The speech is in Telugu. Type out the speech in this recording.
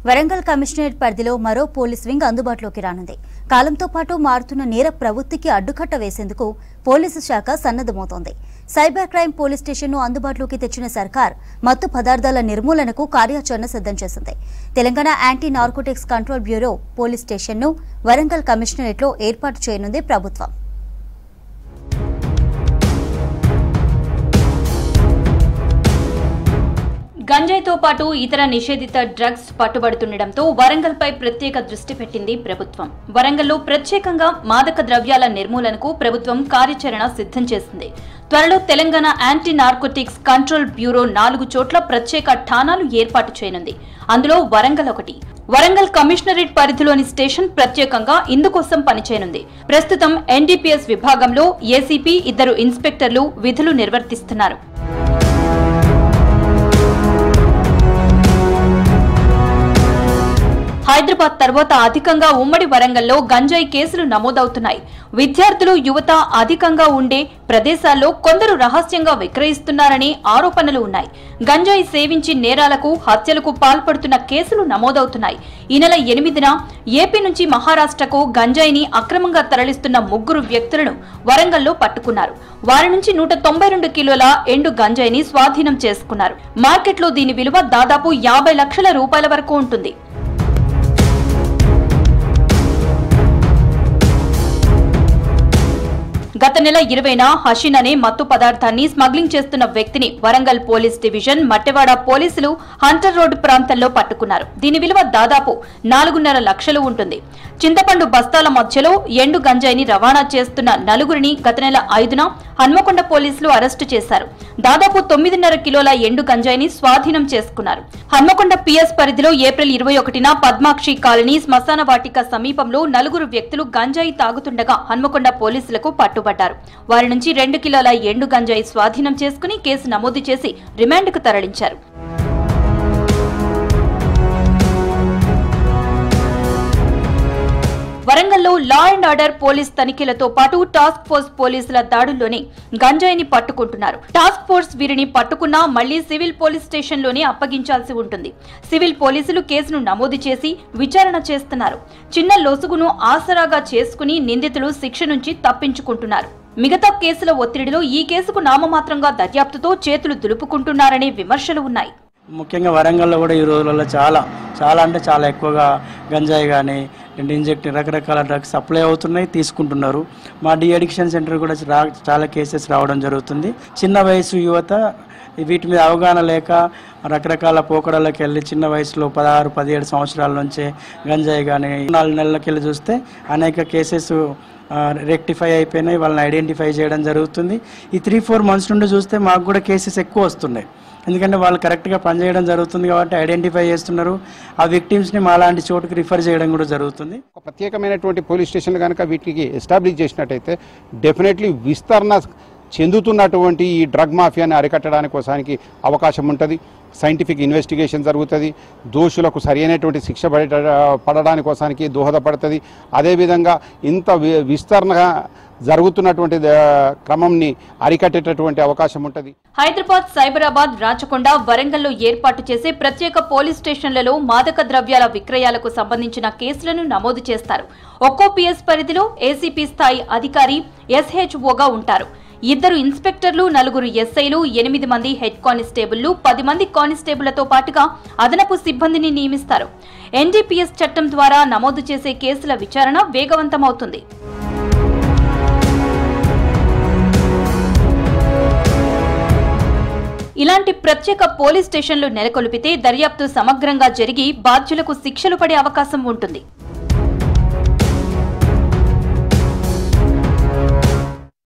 వరంగల్ కమిషనరేట్ పరిధిలో మరో పోలీస్ వింగ్ అందుబాటులోకి రానుంది. కాలంతో పాటు మారుతున్న నేర ప్రవృత్తికి అడ్డుకట్ట వేసేందుకు పోలీసు శాఖ సన్నద్ధమవుతోంది. సైబర్ క్రైమ్ పోలీస్ స్టేషన్ను అందుబాటులోకి తెచ్చిన సర్కార్ మత్తు పదార్థాల నిర్మూలనకు కార్యాచరణ సిద్ధం చేసింది. Telangana anti narcotics control bureau police స్టేషన్ను వరంగల్ కమిషనరేట్లో ఏర్పాటు చేయనుంది ప్రభుత్వం. గంజాయితో పాటు ఇతర నిషేధిత డ్రగ్స్ పట్టుబడుతుండటంతో వరంగల్పై ప్రత్యేక దృష్టి పెట్టింది ప్రభుత్వం. వరంగల్లో ప్రత్యేకంగా మాదక ద్రవ్యాల నిర్మూలనకు ప్రభుత్వం కార్యాచరణ సిద్ధం చేసింది. త్వరలో Telangana anti narcotics control bureau 4 చోట్ల ప్రత్యేక ఠాణాలు ఏర్పాటు చేయనుంది. అందులో వరంగల్ ఒకటి. వరంగల్ కమిషనరేట్ పరిధిలోని స్టేషన్ ప్రత్యేకంగా ఇందుకోసం పనిచేయనుంది. ప్రస్తుతం ఎన్డీపీఎస్ విభాగంలో ఏసీపీ 2 ఇన్స్పెక్టర్లు విధులు నిర్వర్తిస్తున్నారు. హైదరాబాద్ తర్వాత అధికంగా ఉమ్మడి వరంగల్లో గంజాయి కేసులు నమోదవుతున్నాయి. విద్యార్థులు, యువత అధికంగా ఉండే ప్రదేశాల్లో కొందరు రహస్యంగా విక్రయిస్తున్నారనే ఆరోపణలు ఉన్నాయి. గంజాయి సేవించి నేరాలకు, హత్యలకు పాల్పడుతున్న కేసులు నమోదవుతున్నాయి. ఈ నెల 8న ఏపీ నుంచి మహారాష్ట్రకు గంజాయిని అక్రమంగా తరలిస్తున్న 3 వ్యక్తులను వరంగల్లో పట్టుకున్నారు. వారి నుంచి 192 కిలోల ఎండు గంజాయిని స్వాధీనం చేసుకున్నారు. మార్కెట్లో దీని విలువ దాదాపు 50 లక్షల రూపాయల వరకు ఉంటుంది. గత నెల 20న హషీన్ అనే మత్తు పదార్థాన్ని స్మగ్లింగ్ చేస్తున్న వ్యక్తిని వరంగల్ పోలీస్ డివిజన్ మట్టెవాడ పోలీసులు హంటర్ రోడ్ ప్రాంతంలో పట్టుకున్నారు. దీని విలువ దాదాపు 4.5 లక్షలు ఉంటుంది. చింతపండు బస్తాల మధ్యలో ఎండు గంజాయిని రవాణా చేస్తున్న 4గురిని గత నెల 5న హన్మకొండ పోలీసులు అరెస్టు చేశారు. దాదాపు 9.5 కిలోల ఎండు గంజాయిని స్వాధీనం చేసుకున్నారు. హన్మకొండ పిఎస్ పరిధిలో ఏప్రిల్ 21న పద్మాక్షి కాలనీ శ్మశాన వాటిక సమీపంలో 4 వ్యక్తులు గంజాయి తాగుతుండగా హన్మకొండ పోలీసులకు పట్టుబడ్డారు. వారి నుంచి 2 కిలోల ఎండు గంజాయి స్వాధీనం చేసుకుని కేసు నమోదు చేసి రిమాండ్కు తరలించారు. వరంగల్లో లా అండ్ ఆర్డర్ పోలీస్ తనిఖీలతో పాటు టాస్క్ ఫోర్స్ పోలీసుల దాడుల్లోనే గంజాయిని పట్టుకుంటున్నారు. టాస్క్ ఫోర్స్ వీరిని పట్టుకున్నా మళ్లీ సివిల్ పోలీస్ స్టేషన్లోనే అప్పగించాల్సి ఉంటుంది. సివిల్ పోలీసులు కేసును నమోదు చేసి విచారణ చేస్తున్నారు. చిన్న లొసుగును ఆసరాగా చేసుకుని నిందితులు శిక్ష నుంచి తప్పించుకుంటున్నారు. మిగతా కేసుల ఒత్తిడిలో ఈ కేసుకు నామమాత్రంగా దర్యాప్తుతో చేతులు దులుపుకుంటున్నారనే విమర్శలు ఉన్నాయి. ముఖ్యంగా వరంగల్లో కూడా ఈ రోజులలో చాలా ఎక్కువగా గంజాయి కానీ ఇంజెక్ట్ రకరకాల డ్రగ్స్ సప్లై అవుతున్నాయి, తీసుకుంటున్నారు. మా డి అడిక్షన్ సెంటర్ కూడా చాలా కేసెస్ రావడం జరుగుతుంది. చిన్న వయసు యువత వీటి మీద అవగాహన లేక రకరకాల పోకడలకు వెళ్ళి చిన్న వయసులో 16-17 సంవత్సరాల నుంచే గంజాయి కానీ 4 నెలలకి వెళ్ళి చూస్తే అనేక కేసెస్ రెక్టిఫై అయిపోయినాయి. వాళ్ళని ఐడెంటిఫై చేయడం జరుగుతుంది. ఈ 3-4 మంత్స్ నుండి చూస్తే మాకు కూడా కేసెస్ ఎక్కువ వస్తున్నాయి. ఎందుకంటే వాళ్ళు కరెక్ట్గా పనిచేయడం జరుగుతుంది కాబట్టి ఐడెంటిఫై చేస్తున్నారు. ఆ విక్టిమ్స్ని మాలాంటి చోటుకి రిఫర్ చేయడం కూడా జరుగుతుంది. ఒక ప్రత్యేకమైనటువంటి పోలీస్ స్టేషన్లు కనుక వీటికి ఎస్టాబ్లిష్ చేసినట్టయితే డెఫినెట్లీ విస్తరణ చెందుతున్నటువంటి ఈ డ్రగ్ మాఫియాని అరికట్టడానికి కోసానికి అవకాశం ఉంటుంది. సైంటిఫిక్ ఇన్వెస్టిగేషన్ జరుగుతుంది. దోషులకు సరైనటువంటి శిక్ష పడడానికి కోసానికి దోహదపడుతుంది. అదేవిధంగా ఇంత విస్తరణ జరుగుతున్నటువంటి క్రమంని అరికట్టేటటువంటి అవకాశం ఉంటుంది. హైదరాబాద్, సైబరాబాద్, రాచకొండ, వరంగల్లో ఏర్పాటు చేసే ప్రత్యేక పోలీస్ స్టేషన్లలో మాదక ద్రవ్యాల విక్రయాలకు సంబంధించిన కేసులను నమోదు చేస్తారు. ఒక్కో పిఎస్ పరిధిలో ఏసీపీ స్థాయి అధికారి ఎస్హెచ్ఓగా ఉంటారు. 2 ఇన్స్పెక్టర్లు, 4 ఎస్ఐలు, 8 మంది హెడ్ కానిస్టేబుళ్లు, 10 మంది కానిస్టేబుళ్లతో పాటుగా అదనపు సిబ్బందిని నియమిస్తారు. ఎన్డీపీఎస్ చట్టం ద్వారా నమోదు చేసే కేసుల విచారణ వేగవంతమవుతుంది. ఇలాంటి ప్రత్యేక పోలీస్ స్టేషన్లు నెలకొల్పితే దర్యాప్తు సమగ్రంగా జరిగి బాధ్యులకు శిక్షలు పడే అవకాశం ఉంటుంది.